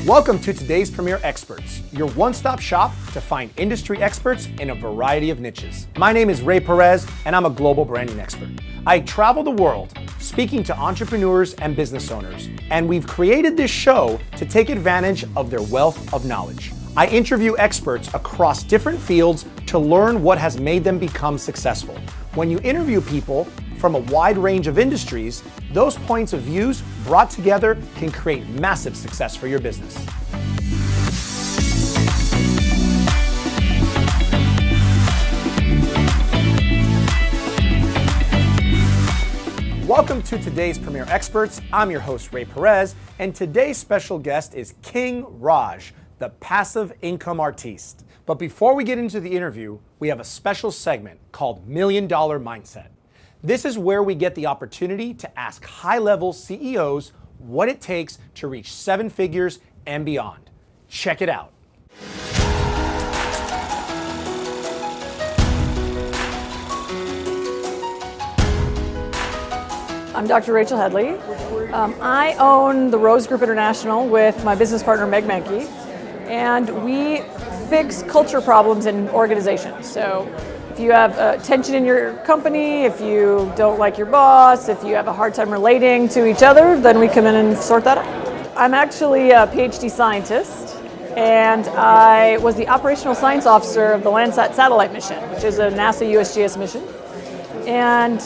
Welcome to today's Premier Experts, your one-stop shop to find industry experts in a variety of niches. My name is Ray Perez, and I'm a global branding expert. I travel the world speaking to entrepreneurs and business owners, and we've created this show to take advantage of their wealth of knowledge. I interview experts across different fields to learn what has made them become successful. When you interview people from a wide range of industries, those points of views brought together can create massive success for your business. Welcome to today's Premier Experts. I'm your host, Ray Perez, and today's special guest is King Raj, the passive income artiste. But before we get into the interview, we have a special segment called $1 Million Mindset. This is where we get the opportunity to ask high-level CEOs what it takes to reach 7 figures and beyond. Check it out. I'm Dr. Rachel Headley. I own the Rose Group International with my business partner Meg Mankey, and we fix culture problems in organizations. So if you have tension in your company, if you don't like your boss, if you have a hard time relating to each other, then we come in and sort that out. I'm actually a PhD scientist, and I was the operational science officer of the Landsat satellite mission, which is a NASA USGS mission. And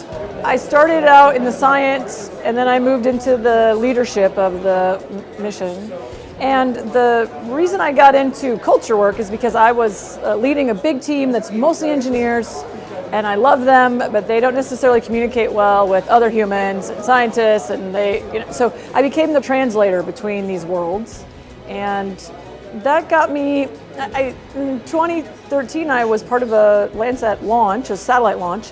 I started out in the science, and then I moved into the leadership of the mission. And the reason I got into culture work is because I was leading a big team that's mostly engineers, and I love them, but they don't necessarily communicate well with other humans and scientists, and so I became the translator between these worlds. And that got me, in 2013 I was part of a Landsat launch, a satellite launch,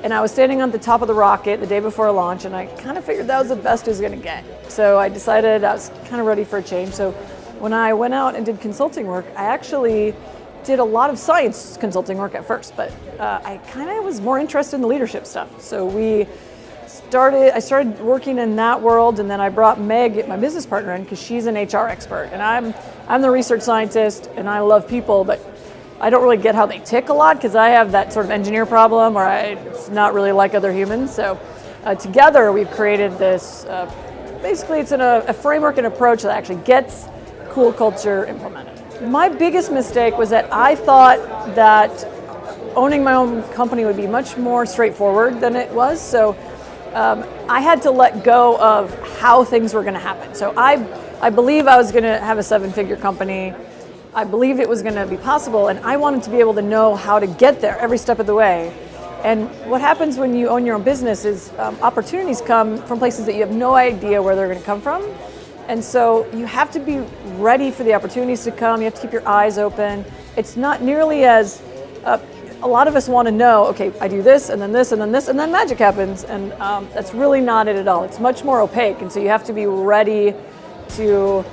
and I was standing on the top of the rocket the day before launch, and I kind of figured that was the best it was going to get. So I decided I was kind of ready for a change. So when I went out and did consulting work, I actually did a lot of science consulting work at first, but I kind of was more interested in the leadership stuff. So I started working in that world, and then I brought Meg, my business partner, in because she's an HR expert, and I'm the research scientist, and I love people, but I don't really get how they tick a lot because I have that sort of engineer problem where it's not really like other humans. So together we've created this, basically it's a framework and approach that actually gets cool culture implemented. My biggest mistake was that I thought that owning my own company would be much more straightforward than it was. So I had to let go of how things were going to happen. So I believe I was going to have a 7-figure company. I believed it was going to be possible, and I wanted to be able to know how to get there every step of the way. And what happens when you own your own business is opportunities come from places that you have no idea where they're going to come from. And so you have to be ready for the opportunities to come. You have to keep your eyes open. It's not nearly as, a lot of us want to know, okay, I do this, and then this, and then this, and then magic happens. And that's really not it at all. It's much more opaque. And so you have to be ready to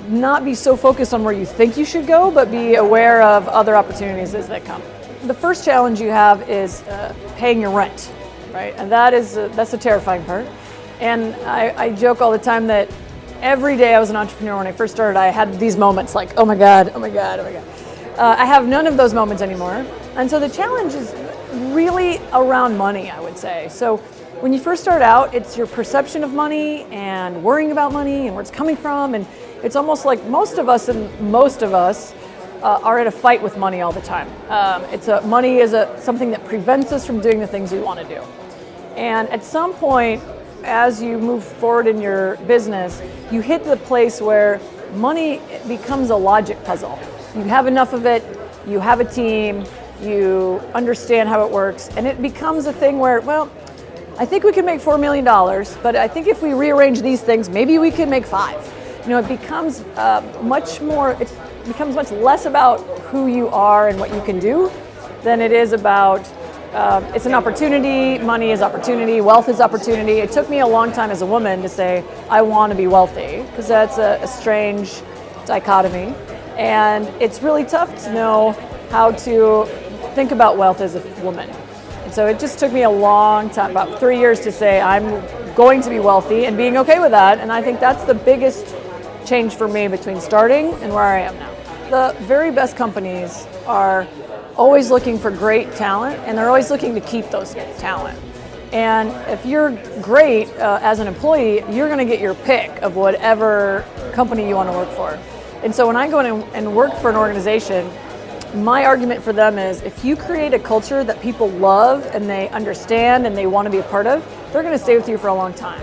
not be so focused on where you think you should go, but be aware of other opportunities as they come. The first challenge you have is paying your rent, right? And that's the terrifying part. And I joke all the time that every day I was an entrepreneur when I first started, I had these moments like, oh my God, oh my God, oh my God. I have none of those moments anymore. And so the challenge is really around money, I would say. So when you first start out, it's your perception of money and worrying about money and where it's coming from. And it's almost like most of us are in a fight with money all the time. Money is something that prevents us from doing the things we want to do. And at some point, as you move forward in your business, you hit the place where money becomes a logic puzzle. You have enough of it, you have a team, you understand how it works, and it becomes a thing where, well, I think we can make $4 million, but I think if we rearrange these things, maybe we can make 5. It becomes much less about who you are and what you can do than it is about, it's an opportunity, money is opportunity, wealth is opportunity. It took me a long time as a woman to say, I want to be wealthy, because that's a strange dichotomy. And it's really tough to know how to think about wealth as a woman. And so it just took me a long time, about 3 years, to say I'm going to be wealthy and being okay with that. And I think that's the biggest changed for me between starting and where I am now. The very best companies are always looking for great talent, and they're always looking to keep those talent. And if you're great as an employee, you're going to get your pick of whatever company you want to work for. And so when I go in and work for an organization, my argument for them is if you create a culture that people love and they understand and they want to be a part of, they're going to stay with you for a long time.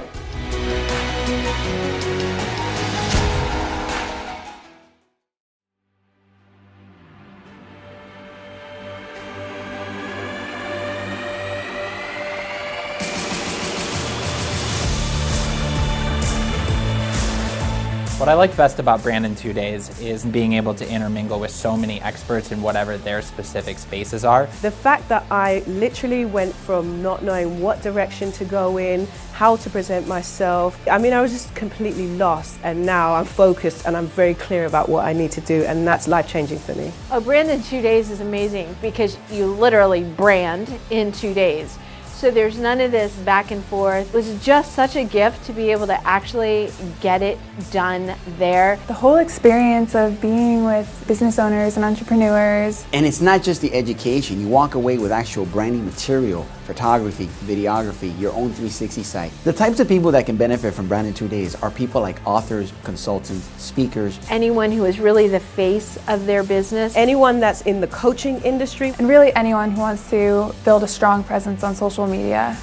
What I like best about Brand in 2 Days is being able to intermingle with so many experts in whatever their specific spaces are. The fact that I literally went from not knowing what direction to go in, how to present myself. I mean, I was just completely lost, and now I'm focused and I'm very clear about what I need to do, and that's life-changing for me. A brand in 2 days is amazing because you literally brand in 2 days. So there's none of this back and forth. It was just such a gift to be able to actually get it done there. The whole experience of being with business owners and entrepreneurs. And it's not just the education. You walk away with actual branding material, photography, videography, your own 360 site. The types of people that can benefit from Brand in 2 Days are people like authors, consultants, speakers. Anyone who is really the face of their business. Anyone that's in the coaching industry. And really anyone who wants to build a strong presence on social media.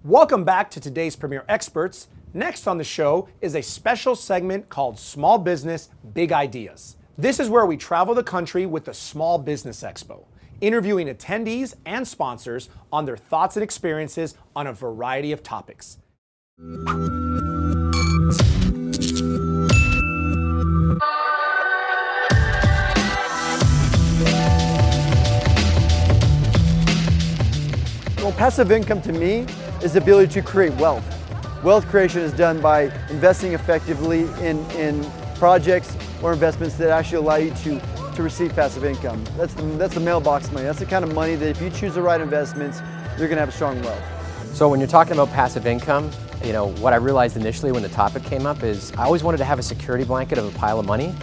Welcome back to today's Premier Experts. Next on the show is a special segment called Small Business Big Ideas. This is where we travel the country with the Small Business Expo, interviewing attendees and sponsors on their thoughts and experiences on a variety of topics. Well, passive income to me is the ability to create wealth. Wealth creation is done by investing effectively in projects or investments that actually allow you to receive passive income. That's the mailbox money. That's the kind of money that if you choose the right investments, you're going to have strong wealth. So when you're talking about passive income, you know, what I realized initially when the topic came up is I always wanted to have a security blanket of a pile of money,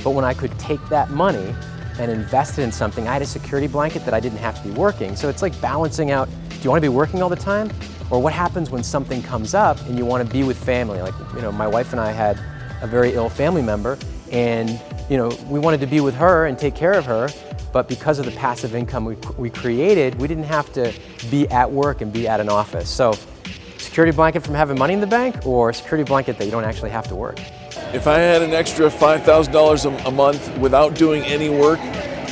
but when I could take that money and invest it in something, I had a security blanket that I didn't have to be working. So it's like balancing out, do you want to be working all the time? Or what happens when something comes up and you want to be with family? Like, you know, my wife and I had a very ill family member, and, you know, we wanted to be with her and take care of her, but because of the passive income we created, we didn't have to be at work and be at an office. So, security blanket from having money in the bank, or security blanket that you don't actually have to work? If I had an extra $5,000 a month without doing any work,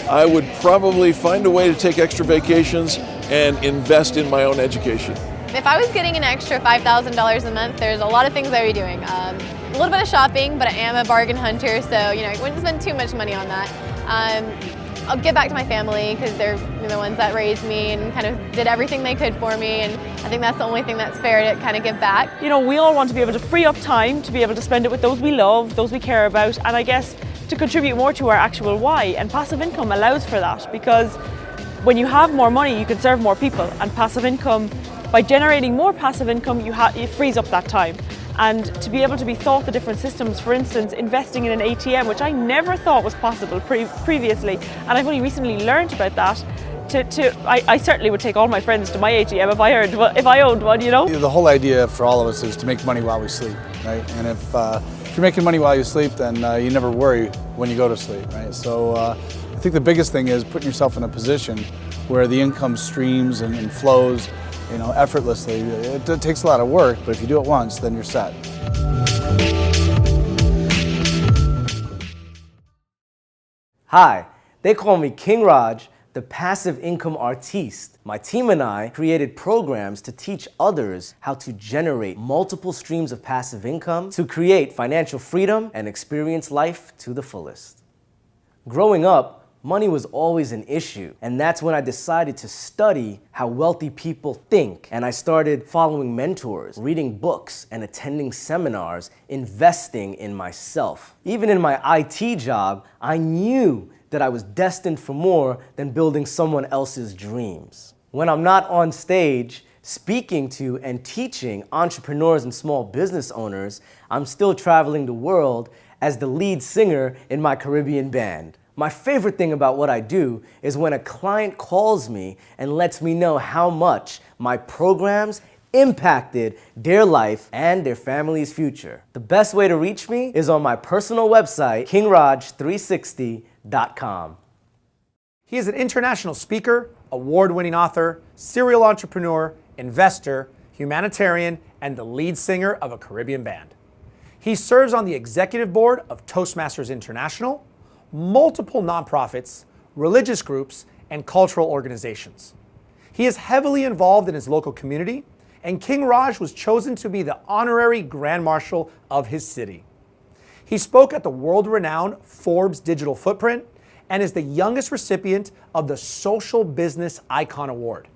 I would probably find a way to take extra vacations and invest in my own education. If I was getting an extra $5,000 a month, there's a lot of things I would be doing. A little bit of shopping, but I am a bargain hunter, so you know, I wouldn't spend too much money on that. I'll give back to my family because they're the ones that raised me and kind of did everything they could for me, and I think that's the only thing that's fair to kind of give back. You know, we all want to be able to free up time to be able to spend it with those we love, those we care about, and I guess to contribute more to our actual why. And passive income allows for that, because when you have more money, you can serve more people, and passive income, by generating more passive income, it frees up that time. And to be able to be taught the different systems, for instance, investing in an ATM, which I never thought was possible previously, and I've only recently learned about that. I certainly would take all my friends to my ATM if I owned one, you know? The whole idea for all of us is to make money while we sleep, right? And if you're making money while you sleep, then you never worry when you go to sleep, right? So I think the biggest thing is putting yourself in a position where the income streams and flows, you know, effortlessly. It takes a lot of work, but if you do it once, then you're set. Hi, they call me King Raj, the passive income artiste. My team and I created programs to teach others how to generate multiple streams of passive income to create financial freedom and experience life to the fullest. Growing up, money was always an issue. And that's when I decided to study how wealthy people think. And I started following mentors, reading books, and attending seminars, investing in myself. Even in my IT job, I knew that I was destined for more than building someone else's dreams. When I'm not on stage, speaking to and teaching entrepreneurs and small business owners, I'm still traveling the world as the lead singer in my Caribbean band. My favorite thing about what I do is when a client calls me and lets me know how much my programs impacted their life and their family's future. The best way to reach me is on my personal website, kingraj360.com. He is an international speaker, award-winning author, serial entrepreneur, investor, humanitarian, and the lead singer of a Caribbean band. He serves on the executive board of Toastmasters International, multiple nonprofits, religious groups, and cultural organizations. He is heavily involved in his local community, and King Raj was chosen to be the honorary Grand Marshal of his city. He spoke at the world-renowned Forbes Digital Footprint and is the youngest recipient of the Social Business Icon Award.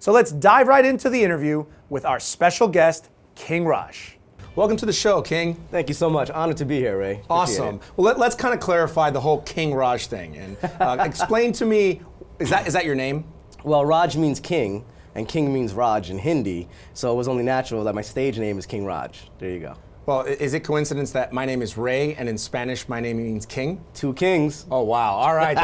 So let's dive right into the interview with our special guest, King Raj. Welcome to the show, King. Thank you so much. Honored to be here, Ray. Awesome. Well, let's kind of clarify the whole King Raj thing and explain to me, is that your name? Well, Raj means king, and king means Raj in Hindi, so it was only natural that my stage name is King Raj. There you go. Well, is it coincidence that my name is Ray, and in Spanish my name means king? Two kings. Oh, wow. All right.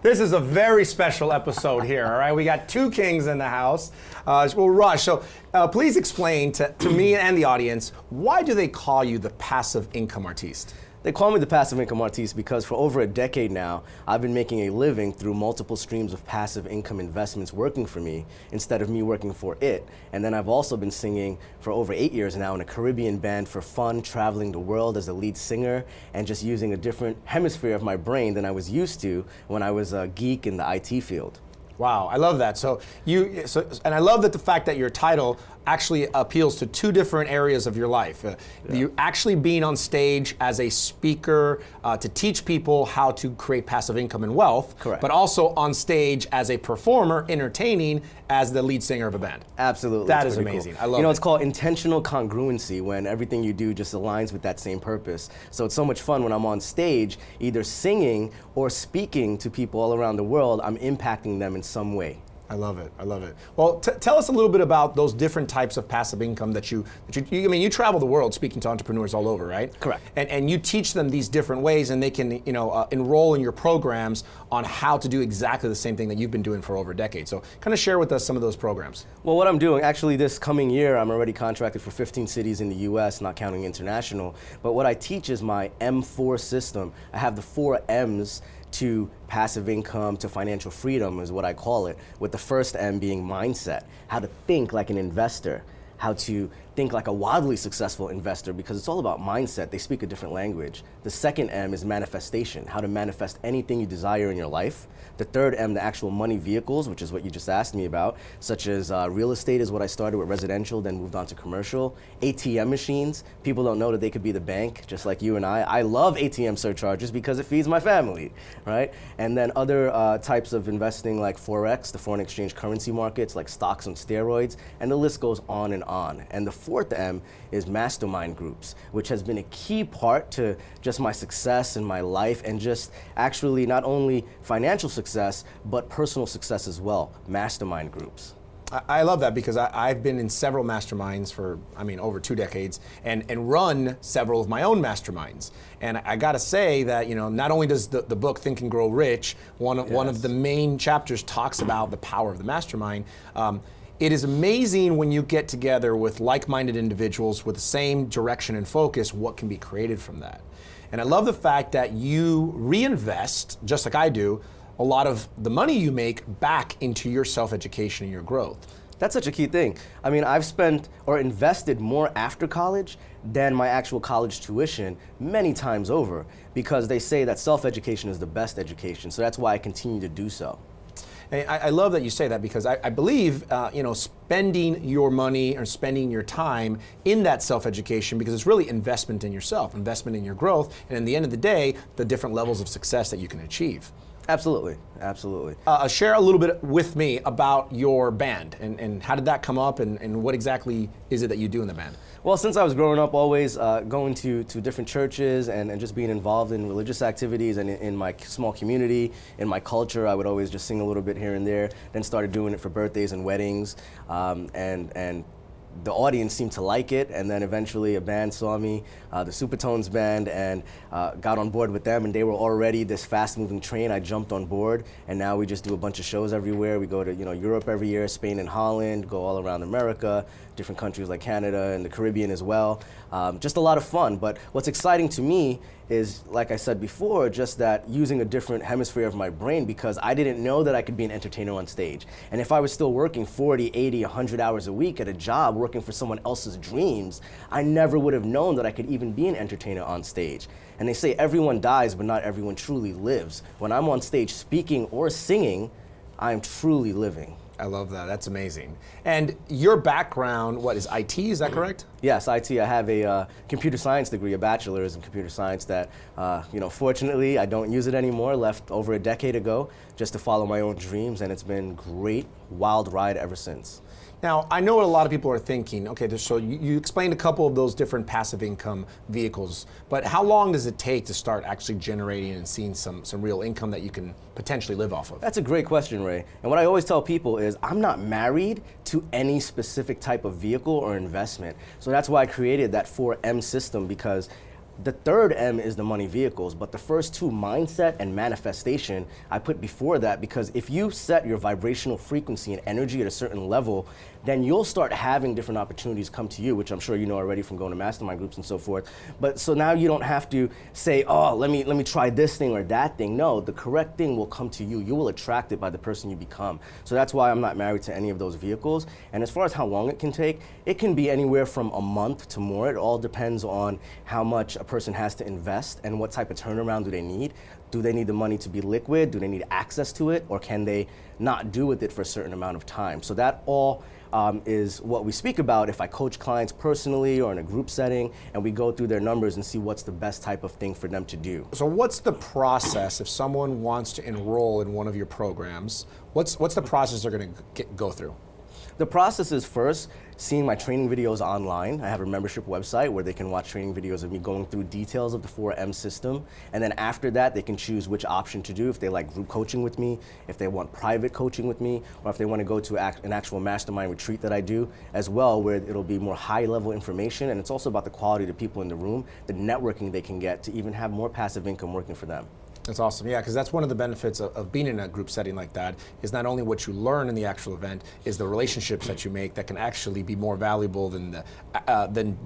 This is a very special episode here, all right? We got two kings in the house. Well, Raj, so please explain to me and the audience, why do they call you the passive income artiste? They call me the passive income artiste because for over a decade now, I've been making a living through multiple streams of passive income investments working for me instead of me working for it. And then I've also been singing for over 8 years now in a Caribbean band for fun, traveling the world as a lead singer and just using a different hemisphere of my brain than I was used to when I was a geek in the IT field. Wow, I love that. And I love that the fact that your title actually appeals to two different areas of your life. You actually being on stage as a speaker to teach people how to create passive income and wealth, correct, but also on stage as a performer, entertaining as the lead singer of a band. Absolutely. That is amazing. Cool. I love it. It's called intentional congruency when everything you do just aligns with that same purpose. So it's so much fun when I'm on stage, either singing or speaking to people all around the world, I'm impacting them in some way. I love it. I love it. Well, tell us a little bit about those different types of passive income that you you travel the world speaking to entrepreneurs all over, right? Correct. And you teach them these different ways, and they can enroll in your programs on how to do exactly the same thing that you've been doing for over a decade. So kind of share with us some of those programs. Well, what I'm doing, actually this coming year, I'm already contracted for 15 cities in the US, not counting international. But what I teach is my M4 system. I have the 4 M's to passive income, to financial freedom is what I call it, with the first M being mindset, how to think like an investor, how to think like a wildly successful investor, because it's all about mindset. They speak a different language. The second M is manifestation, how to manifest anything you desire in your life. The third M, the actual money vehicles, which is what you just asked me about, such as real estate is what I started with residential, then moved on to commercial. ATM machines, people don't know that they could be the bank, just like you and I. I love ATM surcharges because it feeds my family, right? And then other types of investing like Forex, the foreign exchange currency markets, like stocks on steroids, and the list goes on and on. And the fourth M is mastermind groups, which has been a key part to just my success in my life and just actually not only financial success, but personal success as well, mastermind groups. I love that because I've been in several masterminds for, over 2 decades and run several of my own masterminds. And I gotta say that, not only does the book Think and Grow Rich, one of the main chapters talks about the power of the mastermind. It is amazing when you get together with like-minded individuals with the same direction and focus, what can be created from that. And I love the fact that you reinvest, just like I do, a lot of the money you make back into your self-education and your growth. That's such a key thing. I've spent or invested more after college than my actual college tuition many times over, because they say that self-education is the best education. So that's why I continue to do so. I love that you say that because I believe, spending your money or spending your time in that self-education, because it's really investment in yourself, investment in your growth, and in the end of the day, the different levels of success that you can achieve. Absolutely, absolutely. Share a little bit with me about your band and how did that come up and what exactly is it that you do in the band? Well, since I was growing up, always going to different churches and just being involved in religious activities and in my small community, in my culture, I would always just sing a little bit here and there. Then started doing it for birthdays and weddings, and the audience seemed to like it, and then eventually a band saw me, the Supertones band, and got on board with them, and they were already this fast-moving train. I jumped on board, and now we just do a bunch of shows everywhere. We go to Europe every year, Spain and Holland, go all around America, different countries like Canada and the Caribbean as well. Just a lot of fun, but what's exciting to me is, like I said before, just that using a different hemisphere of my brain, because I didn't know that I could be an entertainer on stage. And if I was still working 40, 80, 100 hours a week at a job, working for someone else's dreams, I never would have known that I could even be an entertainer on stage. And they say everyone dies, but not everyone truly lives. When I'm on stage speaking or singing, I'm truly living. I love that. That's amazing. And your background, what is IT? Is that correct? Yes, IT. I have a computer science degree, a bachelor's in computer science that, fortunately, I don't use it anymore. Left over a decade ago just to follow my own dreams, and it's been great, wild ride ever since. Now, I know what a lot of people are thinking. Okay, so you explained a couple of those different passive income vehicles, but how long does it take to start actually generating and seeing some real income that you can potentially live off of? That's a great question, Ray. And what I always tell people is I'm not married to any specific type of vehicle or investment. So that's why I created that 4M system, because the third M is the money vehicles, but the first two, mindset and manifestation, I put before that, because if you set your vibrational frequency and energy at a certain level, then you'll start having different opportunities come to you, which I'm sure you know already from going to mastermind groups and so forth. But so now you don't have to say, oh, let me try this thing or that thing. No, the correct thing will come to you. You will attract it by the person you become. So that's why I'm not married to any of those vehicles. And as far as how long it can take, it can be anywhere from a month to more. It all depends on how much a person has to invest and what type of turnaround do they need. Do they need the money to be liquid? Do they need access to it? Or can they not do with it for a certain amount of time? So that all is what we speak about if I coach clients personally or in a group setting, and we go through their numbers and see what's the best type of thing for them to do. So what's the process if someone wants to enroll in one of your programs? What's the process they're going to go through? The process is first seeing my training videos online. I have a membership website where they can watch training videos of me going through details of the 4M system. And then after that, they can choose which option to do, if they like group coaching with me, if they want private coaching with me, or if they want to go to an actual mastermind retreat that I do as well, where it'll be more high-level information. And it's also about the quality of the people in the room, the networking they can get to even have more passive income working for them. That's awesome. Yeah, because that's one of the benefits of being in a group setting like that, is not only what you learn in the actual event, is the relationships that you make that can actually be more valuable than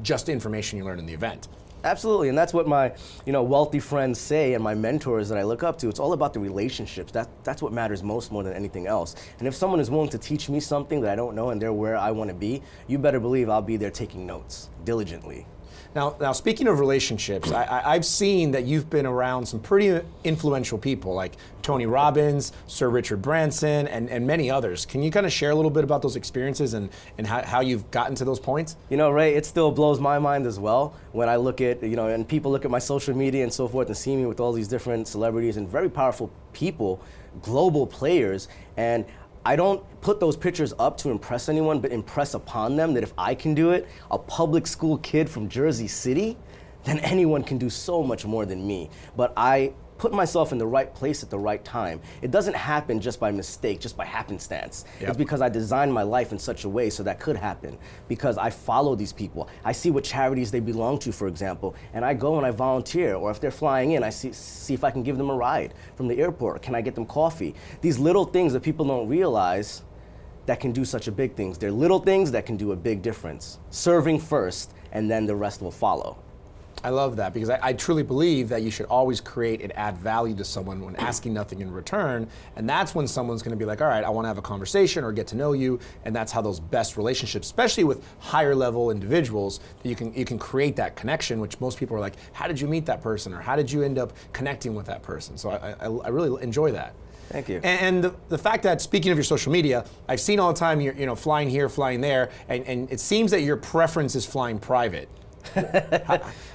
just information you learn in the event. Absolutely, and that's what my wealthy friends say and my mentors that I look up to. It's all about the relationships. That's what matters most, more than anything else. And if someone is willing to teach me something that I don't know and they're where I want to be, you better believe I'll be there taking notes diligently. Now speaking of relationships, I've seen that you've been around some pretty influential people like Tony Robbins, Sir Richard Branson, and many others. Can you kind of share a little bit about those experiences and how you've gotten to those points? Ray, it still blows my mind as well when I look at, and people look at my social media and so forth and see me with all these different celebrities and very powerful people, global players, and I don't put those pictures up to impress anyone, but impress upon them that if I can do it, a public school kid from Jersey City, then anyone can do so much more than me. But I put myself in the right place at the right time. It doesn't happen just by mistake, just by happenstance. Yep. It's because I designed my life in such a way so that could happen. Because I follow these people. I see what charities they belong to, for example, and I go and I volunteer. Or if they're flying in, I see if I can give them a ride from the airport. Can I get them coffee? These little things that people don't realize that can do such a big things. They're little things that can do a big difference. Serving first, and then the rest will follow. I love that, because I truly believe that you should always create and add value to someone when asking nothing in return, and that's when someone's going to be like, all right, I want to have a conversation or get to know you, and that's how those best relationships, especially with higher level individuals, that you can create that connection, which most people are like, how did you meet that person, or how did you end up connecting with that person? So I really enjoy that. Thank you. And the fact that, speaking of your social media, I've seen all the time you're flying here, flying there, and it seems that your preference is flying private.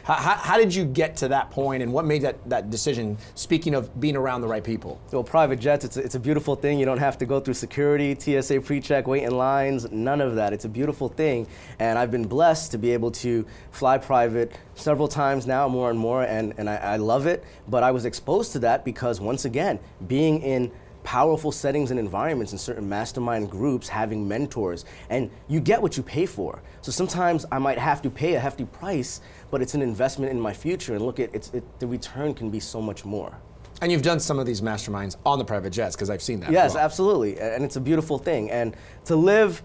How did you get to that point, and what made that decision, speaking of being around the right people? Well, private jets, it's a beautiful thing. You don't have to go through security, TSA pre-check, wait in lines, none of that. It's a beautiful thing, and I've been blessed to be able to fly private several times now, more and more, and I love it. But I was exposed to that because, once again, being in powerful settings and environments in certain mastermind groups, having mentors, and you get what you pay for. So sometimes I might have to pay a hefty price, but it's an investment in my future, and look, the return can be so much more. And you've done some of these masterminds on the private jets, because I've seen that. Yes, absolutely, and it's a beautiful thing. And to live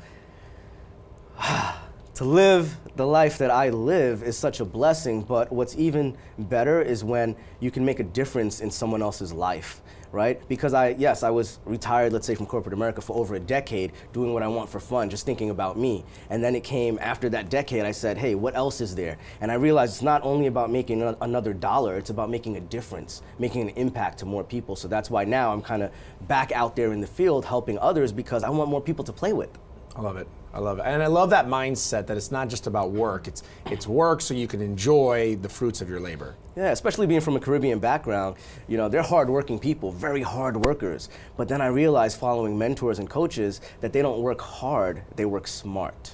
the life that I live is such a blessing, but what's even better is when you can make a difference in someone else's life, right? Because I was retired, let's say, from corporate America for over a decade, doing what I want for fun, just thinking about me. And then it came after that decade, I said, hey, what else is there? And I realized it's not only about making another dollar, it's about making a difference, making an impact to more people. So that's why now I'm kind of back out there in the field helping others, because I want more people to play with. I love it. I love it. And I love that mindset that it's not just about work. It's work so you can enjoy the fruits of your labor. Yeah, especially being from a Caribbean background, you know, they're hardworking people, very hard workers. But then I realized, following mentors and coaches, that they don't work hard, they work smart.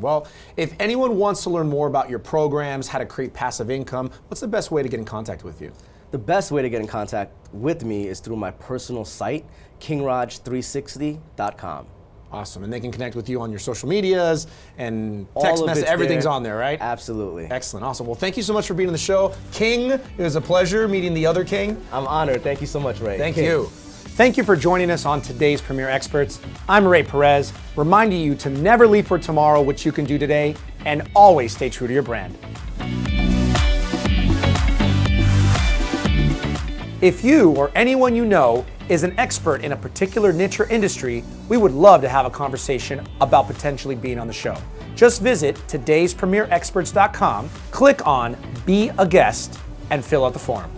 Well, if anyone wants to learn more about your programs, how to create passive income, what's the best way to get in contact with you? The best way to get in contact with me is through my personal site, kingraj360.com. Awesome, and they can connect with you on your social medias and text message, everything's on there, right? Absolutely. Excellent, awesome. Well, thank you so much for being on the show. King, it was a pleasure meeting the other King. I'm honored, thank you so much, Ray. Thank you. Thank you for joining us on today's Premier Experts. I'm Ray Perez, reminding you to never leave for tomorrow what you can do today, and always stay true to your brand. If you or anyone you know is an expert in a particular niche or industry, we would love to have a conversation about potentially being on the show. Just visit todayspremierexperts.com, click on Be a Guest, and fill out the form.